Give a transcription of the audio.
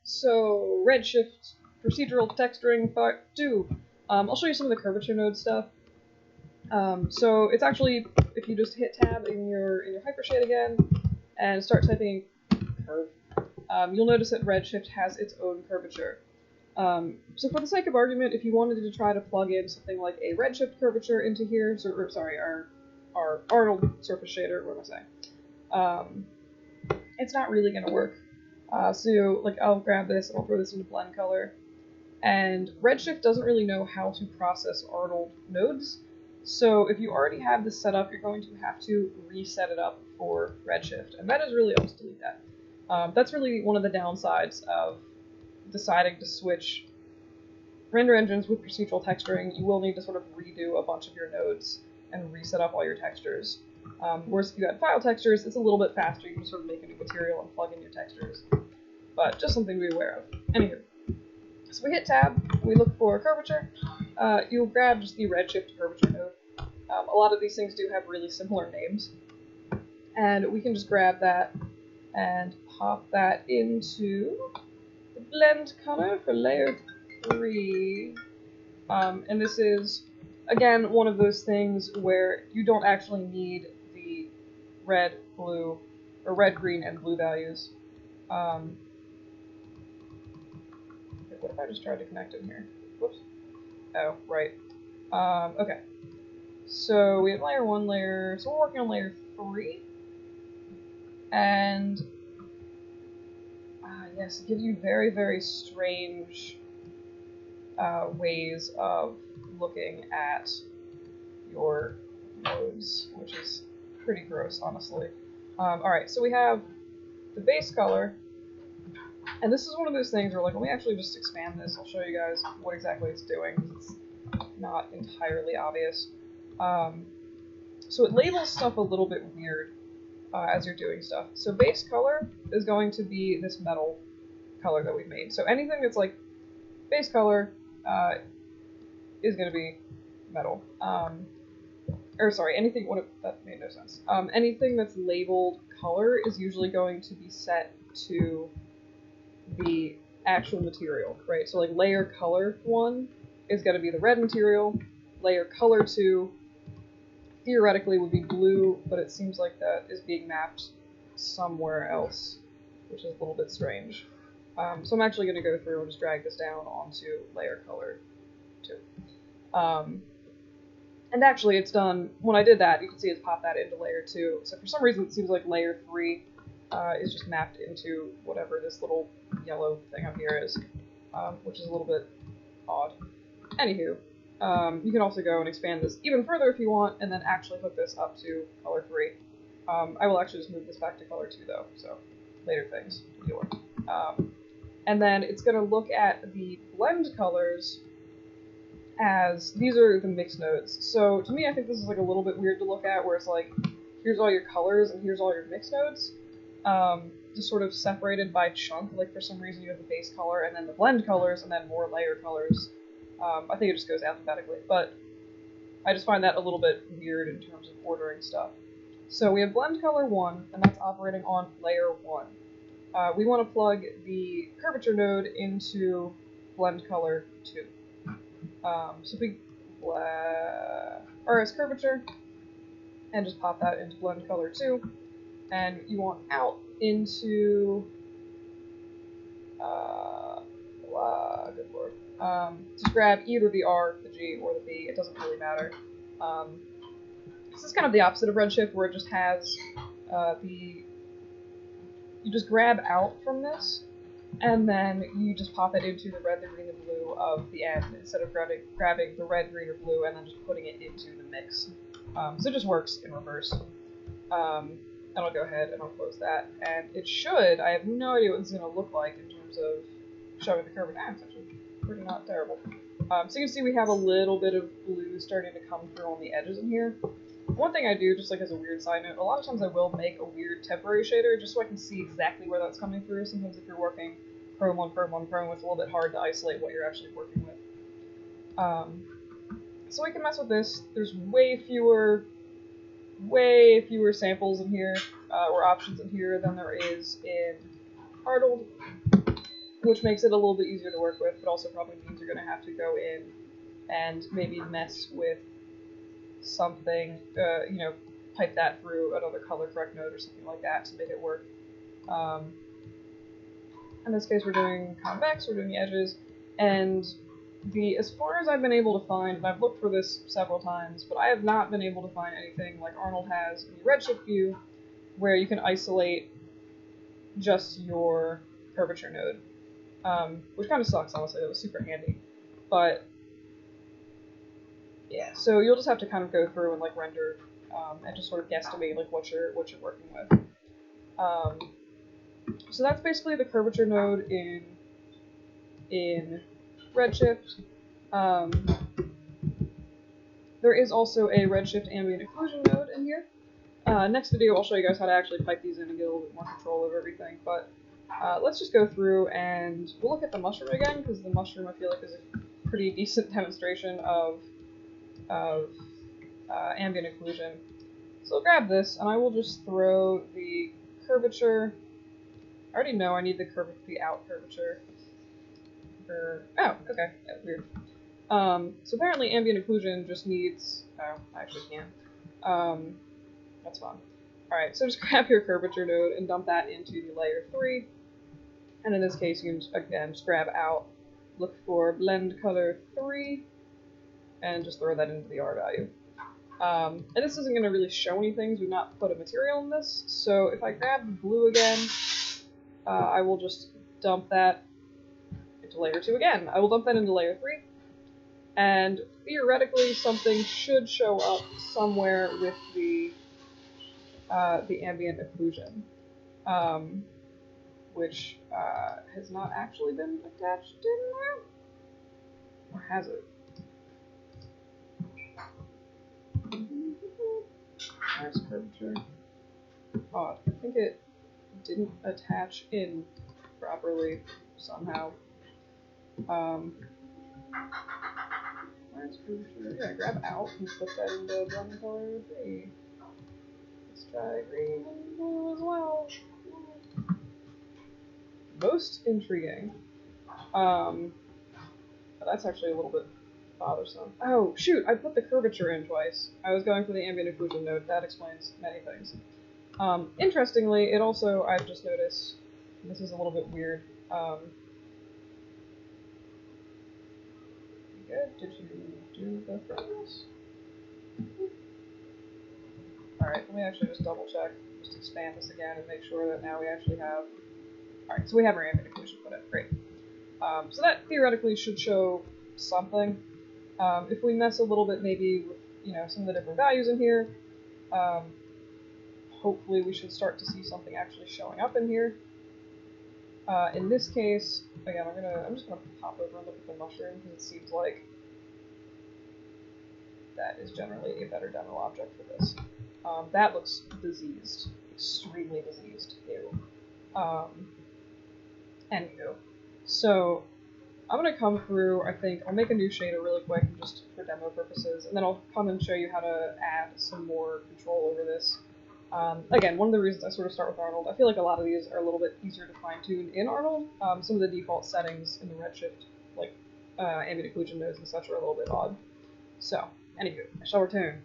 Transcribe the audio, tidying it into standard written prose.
So, RedShift, Procedural Texturing Part 2. I'll show you some of the Curvature Mode stuff. So it's actually, if you just hit Tab in your Hypershade again, and start typing curve, you'll notice that RedShift has its own curvature. So for the sake of argument, if you wanted to try to plug in something like a RedShift curvature into here, our Arnold surface shader, what am I saying? It's not really going to work. So like I'll grab this and I'll throw this into blend color. And RedShift doesn't really know how to process Arnold nodes. So if you already have this set up, you're going to have to reset it up for RedShift. And that is really, I'll just delete that. That's really one of the downsides of deciding to switch render engines with procedural texturing. You will need to sort of redo a bunch of your nodes and reset up all your textures. Whereas if you had file textures, it's a little bit faster. You can just sort of make a new material and plug in your textures. But just something to be aware of. Anywho, so we hit Tab, we look for curvature. You'll grab just the RedShift curvature node. A lot of these things do have really similar names. And we can just grab that and pop that into the blend color for layer 3. And this is, again, one of those things where you don't actually need the red, blue, or red, green, and blue values. What if I just tried to connect it here? Whoops. Oh, right. Okay. So we have layer 1, so we're working on layer 3. And, yes, it gives you very, very strange ways of looking at your nodes, which is pretty gross, honestly. Alright, so we have the base color. And this is one of those things where, like, let me actually just expand this. I'll show you guys what exactly it's doing. It's not entirely obvious. So it labels stuff a little bit weird as you're doing stuff. So base color is going to be this metal color that we've made. So anything that's like base color is going to be metal. Anything, that made no sense. Anything that's labeled color is usually going to be set to the actual material, right? So like layer color 1 is going to be the red material, layer color 2 theoretically would be blue, but it seems like that is being mapped somewhere else, which is a little bit strange. So I'm actually going to go through and just drag this down onto layer color 2. And actually it's done, when I did that, you can see it's popped that into layer 2. So for some reason it seems like layer 3 is just mapped into whatever this little yellow thing up here is, which is a little bit odd. Anywho, you can also go and expand this even further if you want, and then actually hook this up to color 3. I will actually just move this back to color 2 though, so later things to deal with. And then it's going to look at the blend colors as, these are the mix nodes. So to me I think this is like a little bit weird to look at, where it's like, here's all your colors and here's all your mix nodes. Just sort of separated by chunk, like for some reason you have the base color and then the blend colors and then more layer colors. I think it just goes alphabetically, but I just find that a little bit weird in terms of ordering stuff. So we have blend color 1, and that's operating on layer 1. We want to plug the curvature node into blend color 2. So we RS curvature, and just pop that into blend color 2. And you want out into, good lord. Just grab either the R, the G, or the B, it doesn't really matter. This is kind of the opposite of RedShift, where it just has you just grab out from this, and then you just pop it into the red, the green, the blue of the end, instead of grabbing the red, green, or blue, and then just putting it into the mix. So it just works in reverse. And I'll go ahead and I'll close that, and it should, I have no idea what this is going to look like in terms of showing the curve. It's actually pretty not terrible. So you can see we have a little bit of blue starting to come through on the edges in here. One thing I do, just like as a weird side note, a lot of times I will make a weird temporary shader just so I can see exactly where that's coming through. Sometimes if you're working chrome on chrome on chrome, it's a little bit hard to isolate what you're actually working with. So we can mess with this. There's way fewer samples in here, or options in here than there is in Arnold. which makes it a little bit easier to work with, but also probably means you're going to have to go in and maybe mess with something, you know, pipe that through another color correct node or something like that to make it work. In this case, we're doing convex, we're doing the edges, and as far as I've been able to find, and I've looked for this several times, but I have not been able to find anything like Arnold has in the RedShift view, where you can isolate just your curvature node, which kind of sucks, honestly. That was super handy, but yeah. So you'll just have to kind of go through and like render and just sort of guesstimate like what you're working with. So that's basically the curvature node in RedShift. There is also a RedShift ambient occlusion node in here. Next video, I'll show you guys how to actually pipe these in and get a little bit more control over everything. But let's just go through and we'll look at the mushroom again, because the mushroom I feel like is a pretty decent demonstration of ambient occlusion. So I'll grab this and I will just throw the curvature. I already know I need the out curvature. Oh, okay, yeah, weird. So apparently ambient occlusion just needs, oh, I actually can. That's fine. Alright, so just grab your curvature node and dump that into the layer 3. And in this case, you can, again, just grab out, look for blend color 3, and just throw that into the R value. And this isn't going to really show anything, because we've not put a material in this. So if I grab the blue again, I will just dump that into layer 2 again. I will dump that into layer 3. And theoretically, something should show up somewhere with the ambient occlusion, which has not actually been attached in there, or has it? Nice curvature. Odd. I think it didn't attach in properly somehow. Nice curvature. Yeah, grab out and put that into blend color 3. Let's try green and blue as well. Most intriguing. But that's actually a little bit bothersome. Oh, shoot, I put the curvature in twice. I was going for the ambient occlusion node. That explains many things. Interestingly, it also, I've just noticed, this is a little bit weird. Good. Did you do the things? Alright, let me actually just double check, just expand this again and make sure that now we actually have... Alright, so we have our ambient occlusion put in. Great. So that theoretically should show something. If we mess a little bit maybe with, you know, some of the different values in here, hopefully we should start to see something actually showing up in here. In this case, again, I'm just gonna pop over and look at the mushroom, because it seems like that is generally a better demo object for this. That looks diseased, extremely diseased. Ew. Anywho, so I'm gonna come through. I think I'll make a new shader really quick, just for demo purposes, and then I'll come and show you how to add some more control over this. Again, one of the reasons I sort of start with Arnold, I feel like a lot of these are a little bit easier to fine-tune in Arnold. Some of the default settings in the RedShift, like ambient occlusion nodes and such, are a little bit odd. So, anywho, I shall return.